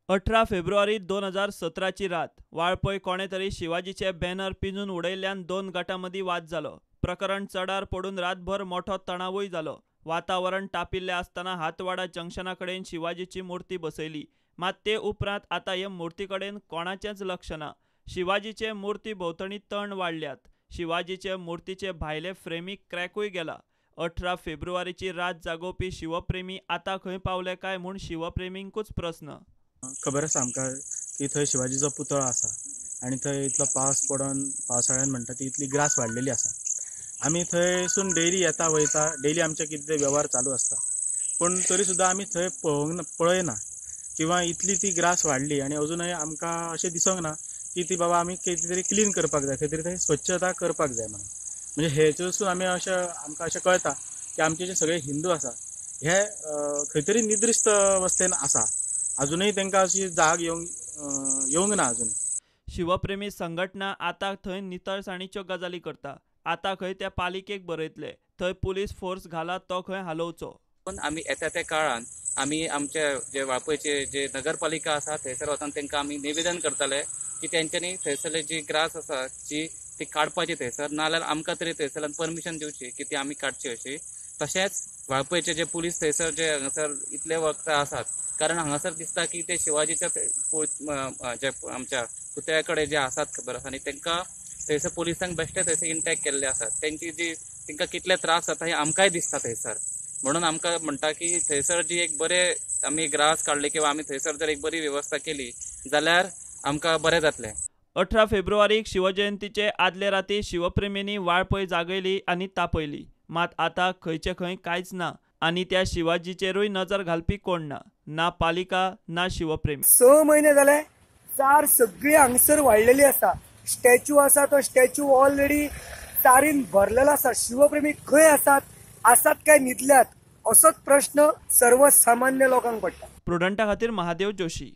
18 February 2017 ची रात. वाळपय कोणे तरी शिवाजीचे बॅनर पिंजून उडयल्ल्यान दोन गटांमदीं वाद जालो. प्रकरण चडार पडून रातभर मोठो तणावूय जालो. वातावरण तापिल्लें आसतना हातवाडा जंक्शना कडेन शिवाजीची मूर्ती बसयली. मात ते उपरांत आतां हे मुर्ती कडेन कोणाचेंच लक्ष ना. शिवाजीचे मुर्ती भोंवतणी तण वाडल्यात. शिवाजीचे मुर्तीचे भायले फ्रेमीक क्रॅकूय गेला. 18 फेब्रुवारीची रात जागोवपी शिवप्रेमी आतां खंय पावले काय म्हूण शिवप्रेमींकूच प्रस्न. खबर आसा आमकां की थंय शिवाजीचो पुतळो आसा आनी थंय इतलो पावस पडोन पावसाळ्यान म्हणटा ती इतली ग्रास वाडलेली आसा. आमी थंयसून डेली येता वयता, डेली आमचे कितें ते वेव्हार चालू आसता, पूण तरी सुद्दां आमी थंय पळयना किंवा इतली ती ग्रास वाडली आनी अजुनूय आमकां अशें दिसोंक ना की ती बाबा आमी कितें तरी क्लीन करपाक जाय, खंय तरी थंय स्वच्छता करपाक जाय म्हणून. म्हणजे हेचेरसून आमकां अशें कळटा की आमचे जे सगळे हिंदू आसा हे खंय तरी निद्रिस्त अवस्थेन आसा. अजूनही तांकां अशी जाग येवंक ना अजून. शिवप्रेमी संघटना आतां थंय नितळसाणीच्यो गजाली करता. आतां खंय त्या पालिकेक बरयतले, थंय पुलीस फोर्स घाला तो खंय हालोवचो. पण आमी येता त्या काळान आमी आमचे जे वाळपयचे जे नगरपालिका आसा थंयसर वचून तांकां आमी निवेदन करतले की तेंच्यांनी थंयसरले जी ग्रास आसा ती काडपाची थंयसर, नाल्यार आमकां तरी थंयसरल्यान परमिशन दिवची की ती आमी काडची अशी. तशेंच वाळपयचे जे पुलीस थंयसर जे हांगासर इतले वखदां आसात, कारण हांगासर दिसता की ते शिवाजीच्या जे आमच्या पुतळ्या कडेन जे आसात खबर आसा आनी तांकां थंयसर पुलिसांक बेश्टे थंयसर इंटॅक्ट केल्ले आसात. तांची जी तांकां कितले त्रास जाता हे आमकांय दिसता थंयसर. म्हणून आमकां म्हणटा की थंयसर जी एक बरे आमी ग्रास काडले किंवा आमी थंयसर जर एक बरी वेवस्था केली जाल्यार आमकां बरें जातलें. 18 फेब्रुवारीक शिवजयंतीचे आदले राती शिवप्रेमींनी वाळपय जागयली आनी तापयली. मात आतां खंयचे खंय कांयच ना आनी त्या शिवाजीचेरूय नजर घालपी कोण ना. ना पालिका ना शिवप्रेमी. 6 म्हयने जाले चार सगळी हांगसर वाडलेली आसा. स्टॅच्यू आसा तो स्टॅच्यू ऑलरेडी चारीन भरलेलो आसा. शिवप्रेमी खंय आसात काय न्हिदल्यात असोच प्रश्न सर्वसामान्य लोकांक पडटा. प्रुडंटा खातीर महादेव जोशी.